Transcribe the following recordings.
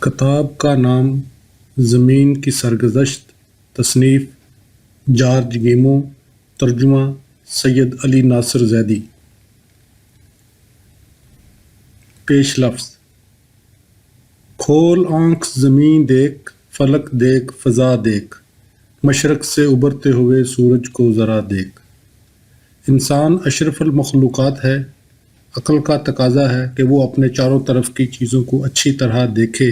کتاب کا نام زمین کی سرگزشت، تصنیف جارج گیمو، ترجمہ سید علی ناصر زیدی۔ پیش لفظ: کھول آنکھ زمین دیکھ، فلک دیکھ، فضا دیکھ، مشرق سے ابھرتے ہوئے سورج کو ذرا دیکھ۔ انسان اشرف المخلوقات ہے۔ عقل کا تقاضا ہے کہ وہ اپنے چاروں طرف کی چیزوں کو اچھی طرح دیکھے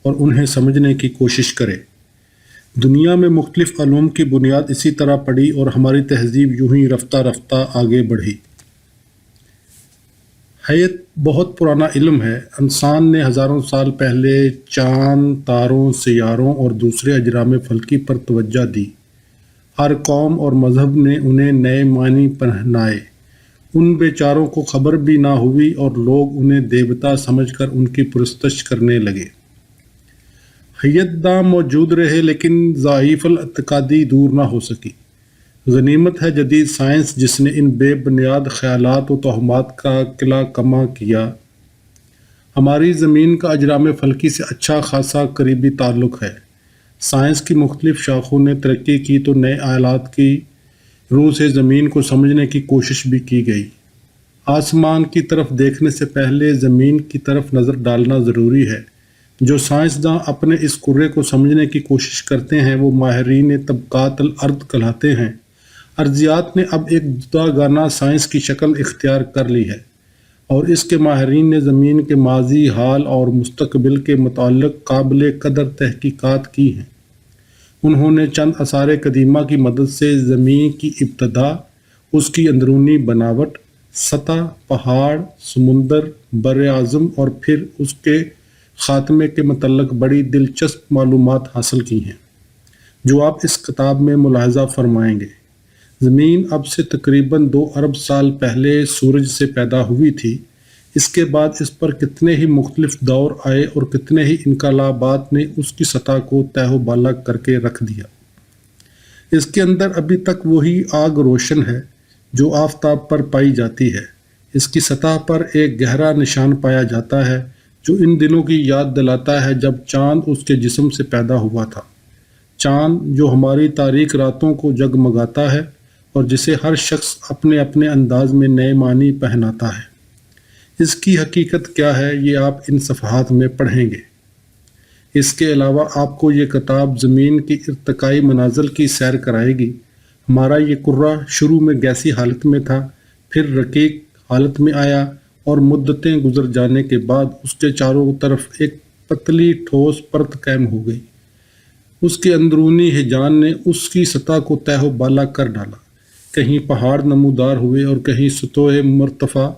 اور انہیں سمجھنے کی کوشش کرے۔ دنیا میں مختلف علوم کی بنیاد اسی طرح پڑی اور ہماری تہذیب یوں ہی رفتہ رفتہ آگے بڑھی۔ حیات بہت پرانا علم ہے۔ انسان نے ہزاروں سال پہلے چاند، تاروں، سیاروں اور دوسرے اجرام فلکی پر توجہ دی۔ ہر قوم اور مذہب نے انہیں نئے معنی پہنائے۔ ان بیچاروں کو خبر بھی نہ ہوئی اور لوگ انہیں دیوتا سمجھ کر ان کی پرستش کرنے لگے۔ حیات داں موجود رہے لیکن ضعیف الاعتقادی دور نہ ہو سکی۔ غنیمت ہے جدید سائنس جس نے ان بے بنیاد خیالات و توہمات کا قلع کما کیا۔ ہماری زمین کا اجرام فلکی سے اچھا خاصا قریبی تعلق ہے۔ سائنس کی مختلف شاخوں نے ترقی کی تو نئے آلات کی روح سے زمین کو سمجھنے کی کوشش بھی کی گئی۔ آسمان کی طرف دیکھنے سے پہلے زمین کی طرف نظر ڈالنا ضروری ہے۔ جو سائنسداں اپنے اس کرے کو سمجھنے کی کوشش کرتے ہیں وہ ماہرین طبقات الارض کہلاتے ہیں۔ ارضیات نے اب ایک جداگانہ سائنس کی شکل اختیار کر لی ہے اور اس کے ماہرین نے زمین کے ماضی، حال اور مستقبل کے متعلق قابل قدر تحقیقات کی ہیں۔ انہوں نے چند آثار قدیمہ کی مدد سے زمین کی ابتدا، اس کی اندرونی بناوٹ، سطح، پہاڑ، سمندر، بر اعظم اور پھر اس کے خاتمے کے متعلق بڑی دلچسپ معلومات حاصل کی ہیں، جو آپ اس کتاب میں ملاحظہ فرمائیں گے۔ زمین اب سے تقریباً 2 ارب سال پہلے سورج سے پیدا ہوئی تھی۔ اس کے بعد اس پر کتنے ہی مختلف دور آئے اور کتنے ہی انقلابات نے اس کی سطح کو تہ و بالا کر کے رکھ دیا۔ اس کے اندر ابھی تک وہی آگ روشن ہے جو آفتاب پر پائی جاتی ہے۔ اس کی سطح پر ایک گہرا نشان پایا جاتا ہے جو ان دنوں کی یاد دلاتا ہے جب چاند اس کے جسم سے پیدا ہوا تھا۔ چاند جو ہماری تاریک راتوں کو جگمگاتا ہے اور جسے ہر شخص اپنے اپنے انداز میں نئے معنی پہناتا ہے۔ اس کی حقیقت کیا ہے یہ آپ ان صفحات میں پڑھیں گے۔ اس کے علاوہ آپ کو یہ کتاب زمین کی ارتقائی منازل کی سیر کرائے گی۔ ہمارا یہ کرہ شروع میں گیسی حالت میں تھا، پھر رقیق حالت میں آیا اور مدتیں گزر جانے کے بعد اس کے چاروں طرف ایک پتلی ٹھوس پرت قائم ہو گئی۔ اس کے اندرونی ہیجان نے اس کی سطح کو تہ و بالا کر ڈالا۔ کہیں پہاڑ نمودار ہوئے اور کہیں سطوح مرتفع۔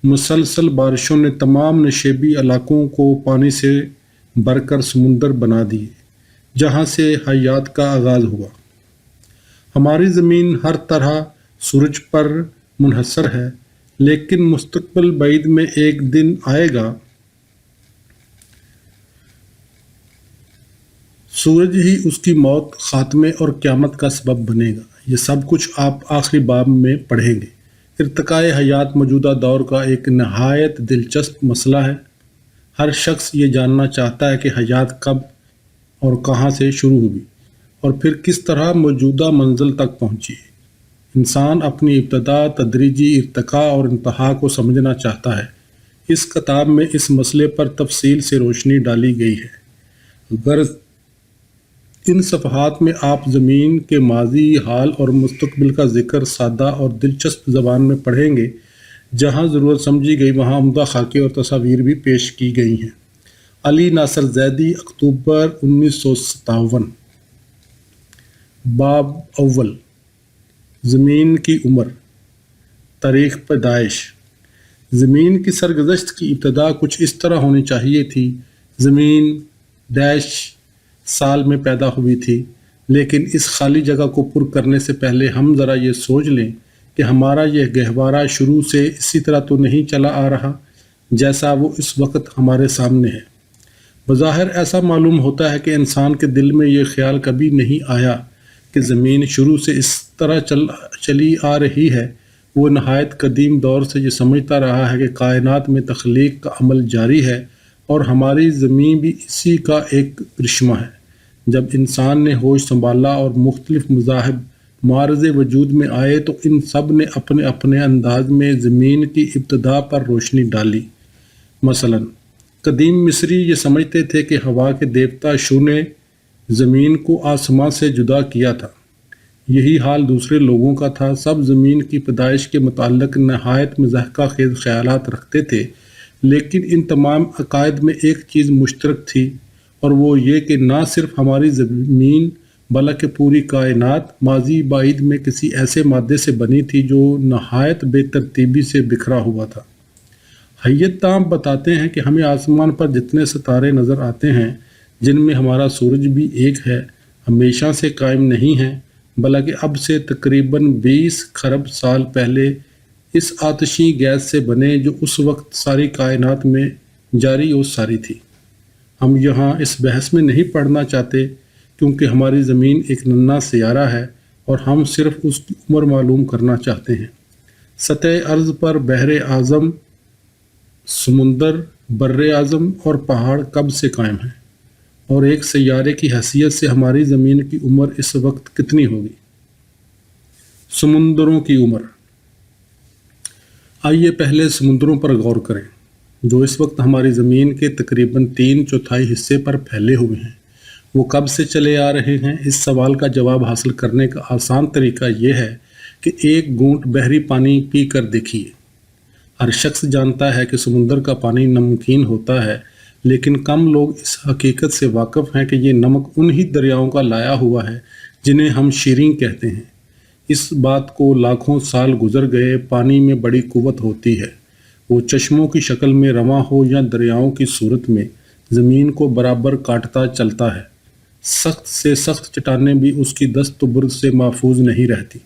مسلسل بارشوں نے تمام نشیبی علاقوں کو پانی سے بھر کر سمندر بنا دیے، جہاں سے حیات کا آغاز ہوا۔ ہماری زمین ہر طرح سورج پر منحصر ہے، لیکن مستقبل بعید میں ایک دن آئے گا سورج ہی اس کی موت، خاتمے اور قیامت کا سبب بنے گا۔ یہ سب کچھ آپ آخری باب میں پڑھیں گے۔ ارتقاء حیات موجودہ دور کا ایک نہایت دلچسپ مسئلہ ہے۔ ہر شخص یہ جاننا چاہتا ہے کہ حیات کب اور کہاں سے شروع ہوئی اور پھر کس طرح موجودہ منزل تک پہنچی۔ انسان اپنی ابتدا، تدریجی ارتقاء اور انتہا کو سمجھنا چاہتا ہے۔ اس کتاب میں اس مسئلے پر تفصیل سے روشنی ڈالی گئی ہے۔ غرض ان صفحات میں آپ زمین کے ماضی، حال اور مستقبل کا ذکر سادہ اور دلچسپ زبان میں پڑھیں گے۔ جہاں ضرورت سمجھی گئی وہاں عمدہ خاکے اور تصاویر بھی پیش کی گئی ہیں۔ علی ناصر زیدی، اکتوبر 1957۔ باب اول: زمین کی عمر، تاریخ پیدائش۔ زمین کی سرگزشت کی ابتدا کچھ اس طرح ہونی چاہیے تھی: زمین سال میں پیدا ہوئی تھی، لیکن اس خالی جگہ کو پر کرنے سے پہلے ہم ذرا یہ سوچ لیں کہ ہمارا یہ گہوارہ شروع سے اسی طرح تو نہیں چلا آ رہا جیسا وہ اس وقت ہمارے سامنے ہے۔ بظاہر ایسا معلوم ہوتا ہے کہ انسان کے دل میں یہ خیال کبھی نہیں آیا کہ زمین شروع سے اس طرح چلی آ رہی ہے۔ وہ نہایت قدیم دور سے یہ سمجھتا رہا ہے کہ کائنات میں تخلیق کا عمل جاری ہے اور ہماری زمین بھی اسی کا ایک کرشمہ ہے۔ جب انسان نے ہوش سنبھالا اور مختلف مذاہب معرض وجود میں آئے تو ان سب نے اپنے اپنے انداز میں زمین کی ابتدا پر روشنی ڈالی۔ مثلا قدیم مصری یہ سمجھتے تھے کہ ہوا کے دیوتا شو نے زمین کو آسمان سے جدا کیا تھا۔ یہی حال دوسرے لوگوں کا تھا۔ سب زمین کی پیدائش کے متعلق نہایت مضحکہ خیز خیالات رکھتے تھے، لیکن ان تمام عقائد میں ایک چیز مشترک تھی، اور وہ یہ کہ نہ صرف ہماری زمین بلکہ پوری کائنات ماضی بعید میں کسی ایسے مادے سے بنی تھی جو نہایت بے ترتیبی سے بکھرا ہوا تھا۔ حیات تام بتاتے ہیں کہ ہمیں آسمان پر جتنے ستارے نظر آتے ہیں، جن میں ہمارا سورج بھی ایک ہے، ہمیشہ سے قائم نہیں ہیں، بلکہ اب سے تقریباً 20 خرب سال پہلے اس آتشی گیس سے بنے جو اس وقت ساری کائنات میں جاری و ساری تھی۔ ہم یہاں اس بحث میں نہیں پڑھنا چاہتے کیونکہ ہماری زمین ایک ننھا سیارہ ہے اور ہم صرف اس کی عمر معلوم کرنا چاہتے ہیں۔ سطح ارض پر بحر اعظم، سمندر، بر اعظم اور پہاڑ کب سے قائم ہیں، اور ایک سیارے کی حیثیت سے ہماری زمین کی عمر اس وقت کتنی ہوگی؟ سمندروں کی عمر۔ آئیے پہلے سمندروں پر غور کریں، جو اس وقت ہماری زمین کے تقریباً 3/4 حصے پر پھیلے ہوئے ہیں۔ وہ کب سے چلے آ رہے ہیں؟ اس سوال کا جواب حاصل کرنے کا آسان طریقہ یہ ہے کہ ایک گھونٹ بحری پانی پی کر دیکھیے۔ ہر شخص جانتا ہے کہ سمندر کا پانی نمکین ہوتا ہے، لیکن کم لوگ اس حقیقت سے واقف ہیں کہ یہ نمک انہی دریاؤں کا لایا ہوا ہے جنہیں ہم شیریں کہتے ہیں۔ اس بات کو لاکھوں سال گزر گئے۔ پانی میں بڑی قوت ہوتی ہے، وہ چشموں کی شکل میں رواں ہو یا دریاؤں کی صورت میں، زمین کو برابر کاٹتا چلتا ہے۔ سخت سے سخت چٹانیں بھی اس کی دست و برد سے محفوظ نہیں رہتی،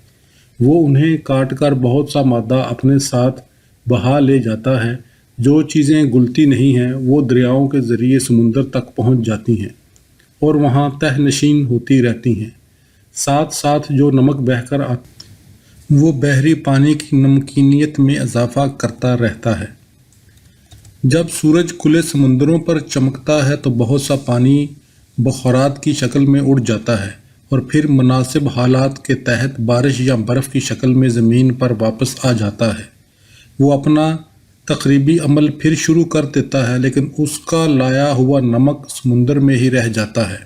وہ انہیں کاٹ کر بہت سا مادہ اپنے ساتھ بہا لے جاتا ہے۔ جو چیزیں گلتی نہیں ہیں وہ دریاؤں کے ذریعے سمندر تک پہنچ جاتی ہیں اور وہاں تہ نشین ہوتی رہتی ہیں۔ ساتھ ساتھ جو نمک بہہ کر آتا وہ بحری پانی کی نمکینیت میں اضافہ کرتا رہتا ہے۔ جب سورج کھلے سمندروں پر چمکتا ہے تو بہت سا پانی بخارات کی شکل میں اڑ جاتا ہے اور پھر مناسب حالات کے تحت بارش یا برف کی شکل میں زمین پر واپس آ جاتا ہے۔ وہ اپنا تقریبی عمل پھر شروع کر دیتا ہے، لیکن اس کا لایا ہوا نمک سمندر میں ہی رہ جاتا ہے۔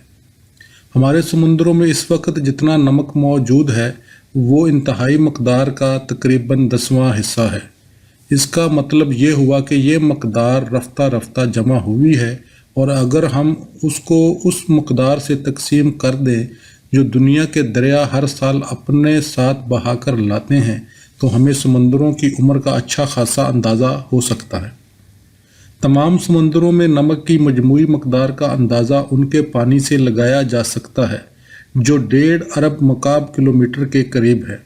ہمارے سمندروں میں اس وقت جتنا نمک موجود ہے وہ انتہائی مقدار کا تقریباً 10واں حصہ ہے۔ اس کا مطلب یہ ہوا کہ یہ مقدار رفتہ رفتہ جمع ہوئی ہے، اور اگر ہم اس کو اس مقدار سے تقسیم کر دیں جو دنیا کے دریا ہر سال اپنے ساتھ بہا کر لاتے ہیں تو ہمیں سمندروں کی عمر کا اچھا خاصا اندازہ ہو سکتا ہے۔ تمام سمندروں میں نمک کی مجموعی مقدار کا اندازہ ان کے پانی سے لگایا جا سکتا ہے، جو 1.5 ارب مکعب کلومیٹر کے قریب ہے۔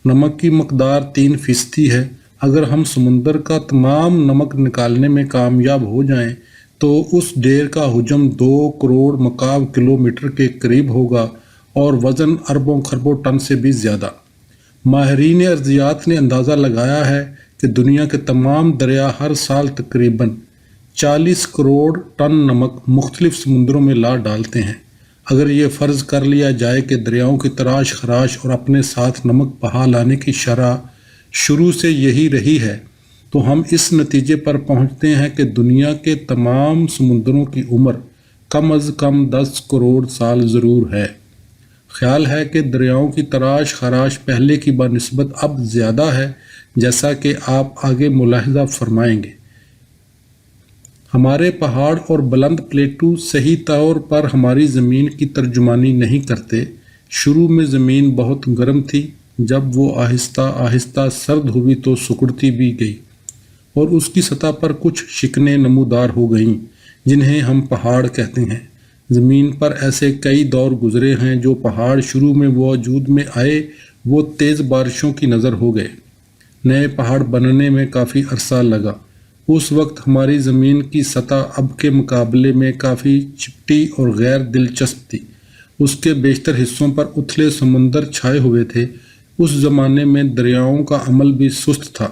نمک کی مقدار 3% ہے۔ اگر ہم سمندر کا تمام نمک نکالنے میں کامیاب ہو جائیں تو اس ڈھیر کا حجم 2 کروڑ مکعب کلومیٹر کے قریب ہوگا اور وزن اربوں خربوں ٹن سے بھی زیادہ۔ ماہرین ارضیات نے اندازہ لگایا ہے کہ دنیا کے تمام دریا ہر سال تقریباً 40 کروڑ ٹن نمک مختلف سمندروں میں لا ڈالتے ہیں۔ اگر یہ فرض کر لیا جائے کہ دریاؤں کی تراش خراش اور اپنے ساتھ نمک بہا لانے کی شرح شروع سے یہی رہی ہے تو ہم اس نتیجے پر پہنچتے ہیں کہ دنیا کے تمام سمندروں کی عمر کم از کم 10 کروڑ سال ضرور ہے۔ خیال ہے کہ دریاؤں کی تراش خراش پہلے کی بنسبت اب زیادہ ہے، جیسا کہ آپ آگے ملاحظہ فرمائیں گے۔ ہمارے پہاڑ اور بلند پلیٹو صحیح طور پر ہماری زمین کی ترجمانی نہیں کرتے۔ شروع میں زمین بہت گرم تھی، جب وہ آہستہ آہستہ سرد ہوئی تو سکڑتی بھی گئی اور اس کی سطح پر کچھ شکنیں نمودار ہو گئیں جنہیں ہم پہاڑ کہتے ہیں۔ زمین پر ایسے کئی دور گزرے ہیں۔ جو پہاڑ شروع میں وجود میں آئے وہ تیز بارشوں کی نظر ہو گئے۔ نئے پہاڑ بننے میں کافی عرصہ لگا۔ اس وقت ہماری زمین کی سطح اب کے مقابلے میں کافی چپٹی اور غیر دلچسپ تھی۔ اس کے بیشتر حصوں پر اتھلے سمندر چھائے ہوئے تھے۔ اس زمانے میں دریاؤں کا عمل بھی سست تھا۔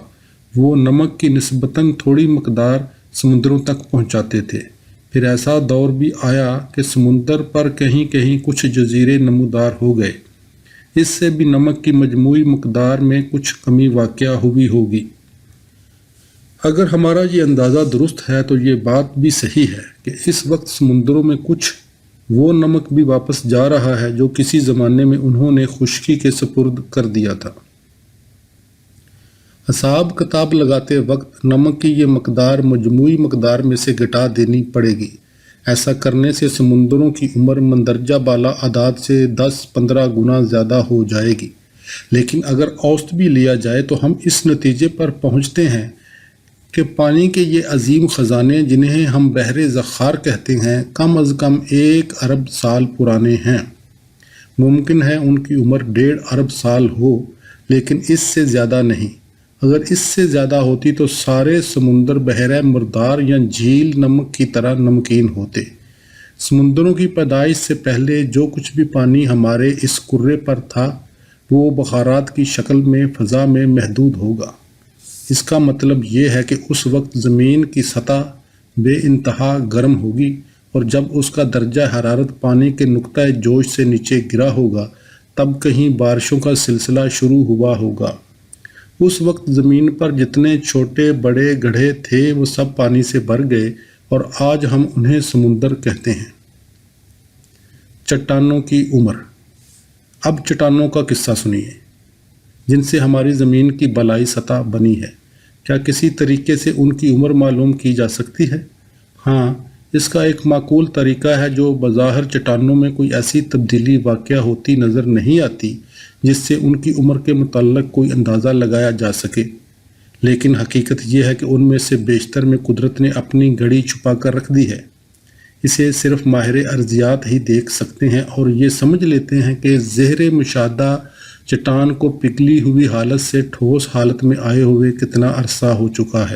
وہ نمک کی نسبتاً تھوڑی مقدار سمندروں تک پہنچاتے تھے۔ پھر ایسا دور بھی آیا کہ سمندر پر کہیں کہیں کچھ جزیرے نمودار ہو گئے۔ اس سے بھی نمک کی مجموعی مقدار میں کچھ کمی واقع ہوئی ہوگی۔ اگر ہمارا یہ اندازہ درست ہے تو یہ بات بھی صحیح ہے کہ اس وقت سمندروں میں کچھ وہ نمک بھی واپس جا رہا ہے جو کسی زمانے میں انہوں نے خشکی کے سپرد کر دیا تھا۔ حساب کتاب لگاتے وقت نمک کی یہ مقدار مجموعی مقدار میں سے گھٹا دینی پڑے گی۔ ایسا کرنے سے سمندروں کی عمر مندرجہ بالا اعداد سے 10-15 گنا زیادہ ہو جائے گی۔ لیکن اگر اوسط بھی لیا جائے تو ہم اس نتیجے پر پہنچتے ہیں کہ پانی کے یہ عظیم خزانے جنہیں ہم بحر ذخار کہتے ہیں کم از کم 1 ارب سال پرانے ہیں۔ ممکن ہے ان کی عمر 1.5 ارب سال ہو، لیکن اس سے زیادہ نہیں۔ اگر اس سے زیادہ ہوتی تو سارے سمندر بحیرہ مردار یا جھیل نمک کی طرح نمکین ہوتے۔ سمندروں کی پیدائش سے پہلے جو کچھ بھی پانی ہمارے اس کرے پر تھا وہ بخارات کی شکل میں فضا میں محدود ہوگا۔ اس کا مطلب یہ ہے کہ اس وقت زمین کی سطح بے انتہا گرم ہوگی، اور جب اس کا درجہ حرارت پانی کے نقطہ جوش سے نیچے گرا ہوگا تب کہیں بارشوں کا سلسلہ شروع ہوا ہوگا۔ اس وقت زمین پر جتنے چھوٹے بڑے گڑھے تھے وہ سب پانی سے بھر گئے، اور آج ہم انہیں سمندر کہتے ہیں۔ چٹانوں کی عمر۔ اب چٹانوں کا قصہ سنیے جن سے ہماری زمین کی بالائی سطح بنی ہے۔ کیا کسی طریقے سے ان کی عمر معلوم کی جا سکتی ہے؟ ہاں، اس کا ایک معقول طریقہ ہے جو بظاہر چٹانوں میں کوئی ایسی تبدیلی واقع ہوتی نظر نہیں آتی جس سے ان کی عمر کے متعلق کوئی اندازہ لگایا جا سکے، لیکن حقیقت یہ ہے کہ ان میں سے بیشتر میں قدرت نے اپنی گھڑی چھپا کر رکھ دی ہے۔ اسے صرف ماہر ارضیات ہی دیکھ سکتے ہیں اور یہ سمجھ لیتے ہیں کہ زہر مشاہدہ چٹان کو پگھلی ہوئی حالت سے ٹھوس حالت میں آئے ہوئے کتنا عرصہ ہو چکا ہے۔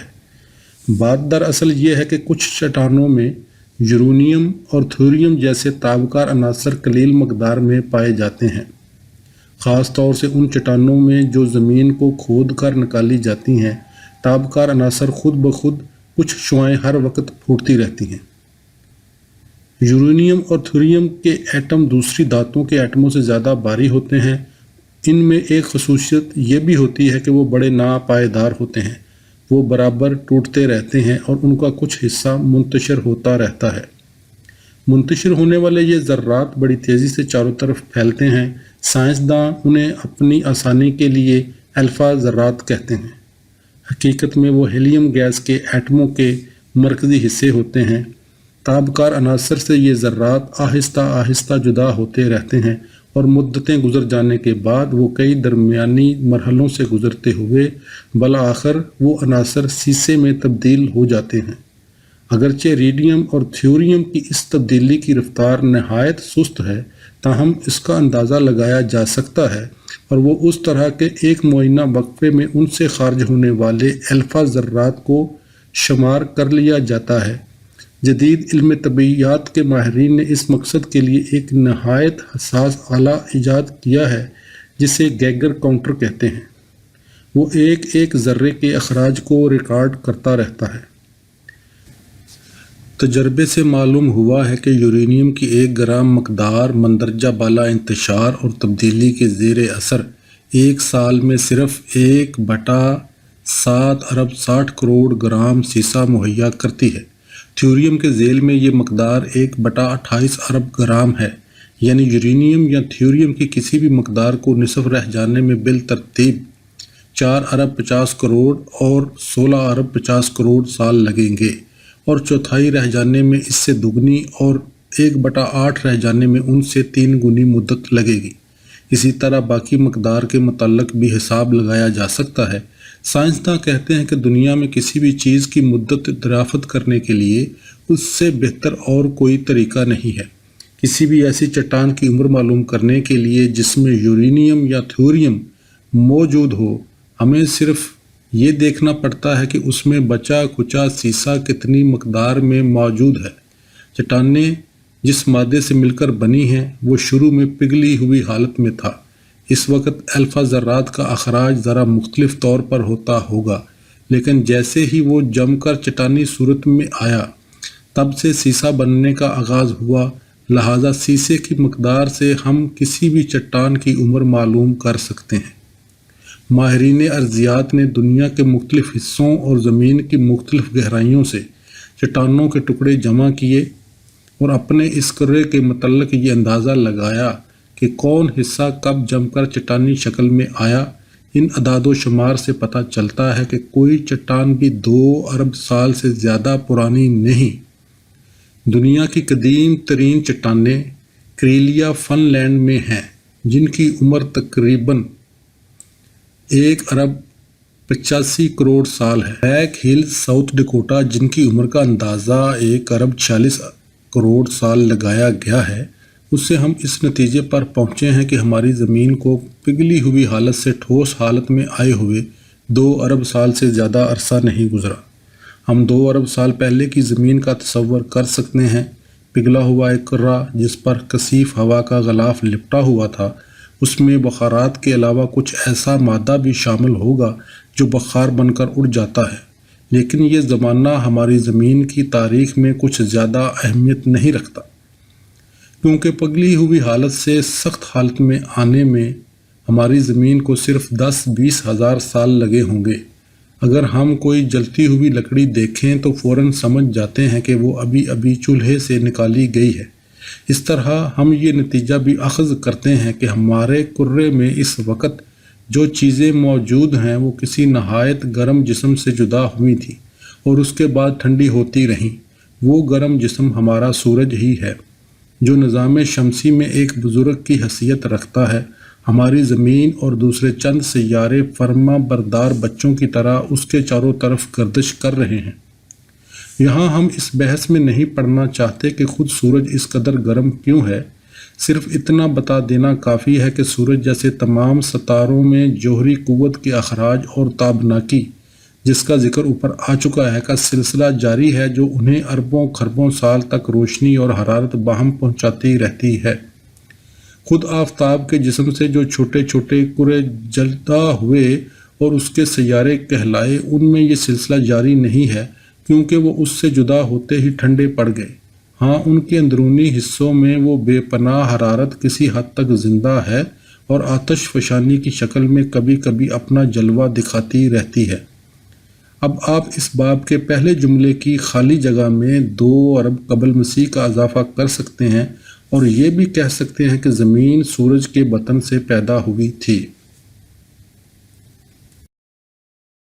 بات دراصل یہ ہے کہ کچھ چٹانوں میں یورینیم اور تھیوریم جیسے تابکار عناصر قلیل مقدار میں پائے جاتے ہیں، خاص طور سے ان چٹانوں میں جو زمین کو کھود کر نکالی جاتی ہیں۔ تابکار عناصر خود بخود کچھ شعاعیں ہر وقت پھوٹتی رہتی ہیں۔ یورینیم اور تھیوریم کے ایٹم دوسری دھاتوں کے ایٹموں سے زیادہ بھاری ہوتے ہیں۔ ان میں ایک خصوصیت یہ بھی ہوتی ہے کہ وہ بڑے ناپائیدار ہوتے ہیں، وہ برابر ٹوٹتے رہتے ہیں اور ان کا کچھ حصہ منتشر ہوتا رہتا ہے۔ منتشر ہونے والے یہ ذرات بڑی تیزی سے چاروں طرف پھیلتے ہیں۔ سائنسداں انہیں اپنی آسانی کے لیے الفا ذرات کہتے ہیں۔ حقیقت میں وہ ہیلیم گیس کے ایٹموں کے مرکزی حصے ہوتے ہیں۔ تابکار عناصر سے یہ ذرات آہستہ آہستہ جدا ہوتے رہتے ہیں اور مدتیں گزر جانے کے بعد وہ کئی درمیانی مرحلوں سے گزرتے ہوئے بالآخر وہ عناصر سیسے میں تبدیل ہو جاتے ہیں۔ اگرچہ ریڈیم اور تھیوریم کی اس تبدیلی کی رفتار نہایت سست ہے، تاہم اس کا اندازہ لگایا جا سکتا ہے، اور وہ اس طرح کہ ایک معینہ وقفے میں ان سے خارج ہونے والے الفا ذرات کو شمار کر لیا جاتا ہے۔ جدید علم طبیعیات کے ماہرین نے اس مقصد کے لیے ایک نہایت حساس آلہ ایجاد کیا ہے جسے گیگر کاؤنٹر کہتے ہیں۔ وہ ایک ایک ذرے کے اخراج کو ریکارڈ کرتا رہتا ہے۔ تجربے سے معلوم ہوا ہے کہ یورینیم کی 1 گرام مقدار مندرجہ بالا انتشار اور تبدیلی کے زیر اثر ایک سال میں صرف 1/7 ارب 60 کروڑ گرام سیسا مہیا کرتی ہے۔ تھیوریم کے ذیل میں یہ مقدار 1/28 ارب گرام ہے، یعنی یورینیم یا تھیوریم کی کسی بھی مقدار کو نصف رہ جانے میں بالترتیب 4 ارب 50 کروڑ اور 16 ارب 50 کروڑ سال لگیں گے، اور چوتھائی رہ جانے میں اس سے دگنی اور 1/8 رہ جانے میں ان سے 3 گنی مدت لگے گی۔ اسی طرح باقی مقدار کے متعلق بھی حساب لگایا جا سکتا ہے۔ سائنسداں کہتے ہیں کہ دنیا میں کسی بھی چیز کی مدت دریافت کرنے کے لیے اس سے بہتر اور کوئی طریقہ نہیں ہے۔ کسی بھی ایسی چٹان کی عمر معلوم کرنے کے لیے جس میں یورینیم یا تھیوریم موجود ہو، ہمیں صرف یہ دیکھنا پڑتا ہے کہ اس میں بچا کچا سیسا کتنی مقدار میں موجود ہے۔ چٹانیں جس مادے سے مل کر بنی ہیں وہ شروع میں پگھلی ہوئی حالت میں تھا۔ اس وقت الفا ذرات کا اخراج ذرا مختلف طور پر ہوتا ہوگا۔ لیکن جیسے ہی وہ جم کر چٹانی صورت میں آیا تب سے سیسا بننے کا آغاز ہوا، لہٰذا سیسے کی مقدار سے ہم کسی بھی چٹان کی عمر معلوم کر سکتے ہیں۔ ماہرین ارضیات نے دنیا کے مختلف حصوں اور زمین کی مختلف گہرائیوں سے چٹانوں کے ٹکڑے جمع کیے اور اپنے اس کرے کے متعلق یہ اندازہ لگایا کہ کون حصہ کب جم کر چٹانی شکل میں آیا۔ ان اعداد و شمار سے پتہ چلتا ہے کہ کوئی چٹان بھی 2 ارب سال سے زیادہ پرانی نہیں۔ دنیا کی قدیم ترین چٹانیں کریلیا فن لینڈ میں ہیں، جن کی عمر تقریباً 1 ارب 85 کروڑ سال ہے۔ بلیک ہلز ساؤتھ ڈکوٹا، جن کی عمر کا اندازہ 1 ارب 46 کروڑ سال لگایا گیا ہے، اس سے ہم اس نتیجے پر پہنچے ہیں کہ ہماری زمین کو پگھلی ہوئی حالت سے ٹھوس حالت میں آئے ہوئے 2 ارب سال سے زیادہ عرصہ نہیں گزرا۔ ہم 2 ارب سال پہلے کی زمین کا تصور کر سکتے ہیں۔ پگھلا ہوا ایک کرہ جس پر کثیف ہوا کا غلاف لپٹا ہوا تھا، اس میں بخارات کے علاوہ کچھ ایسا مادہ بھی شامل ہوگا جو بخار بن کر اڑ جاتا ہے، لیکن یہ زمانہ ہماری زمین کی تاریخ میں کچھ زیادہ اہمیت نہیں رکھتا، کیونکہ پگھلی ہوئی حالت سے سخت حالت میں آنے میں ہماری زمین کو صرف 10-20 ہزار سال لگے ہوں گے۔ اگر ہم کوئی جلتی ہوئی لکڑی دیکھیں تو فوراً سمجھ جاتے ہیں کہ وہ ابھی چولہے سے نکالی گئی ہے۔ اس طرح ہم یہ نتیجہ بھی اخذ کرتے ہیں کہ ہمارے کرے میں اس وقت جو چیزیں موجود ہیں وہ کسی نہایت گرم جسم سے جدا ہوئی تھیں اور اس کے بعد ٹھنڈی ہوتی رہیں۔ وہ گرم جسم ہمارا سورج ہی ہے، جو نظام شمسی میں ایک بزرگ کی حیثیت رکھتا ہے۔ ہماری زمین اور دوسرے چند سیارے فرما بردار بچوں کی طرح اس کے چاروں طرف گردش کر رہے ہیں۔ یہاں ہم اس بحث میں نہیں پڑنا چاہتے کہ خود سورج اس قدر گرم کیوں ہے، صرف اتنا بتا دینا کافی ہے کہ سورج جیسے تمام ستاروں میں جوہری قوت کے اخراج اور تابناکی، جس کا ذکر اوپر آ چکا ہے، کا سلسلہ جاری ہے، جو انہیں اربوں خربوں سال تک روشنی اور حرارت باہم پہنچاتی رہتی ہے۔ خود آفتاب کے جسم سے جو چھوٹے چھوٹے کرے جلتا ہوئے اور اس کے سیارے کہلائے، ان میں یہ سلسلہ جاری نہیں ہے، کیونکہ وہ اس سے جدا ہوتے ہی ٹھنڈے پڑ گئے۔ ہاں، ان کے اندرونی حصوں میں وہ بے پناہ حرارت کسی حد تک زندہ ہے اور آتش فشانی کی شکل میں کبھی کبھی اپنا جلوہ دکھاتی رہتی ہے۔ اب آپ اس باب کے پہلے جملے کی خالی جگہ میں 2 ارب قبل مسیح کا اضافہ کر سکتے ہیں اور یہ بھی کہہ سکتے ہیں کہ زمین سورج کے بطن سے پیدا ہوئی تھی۔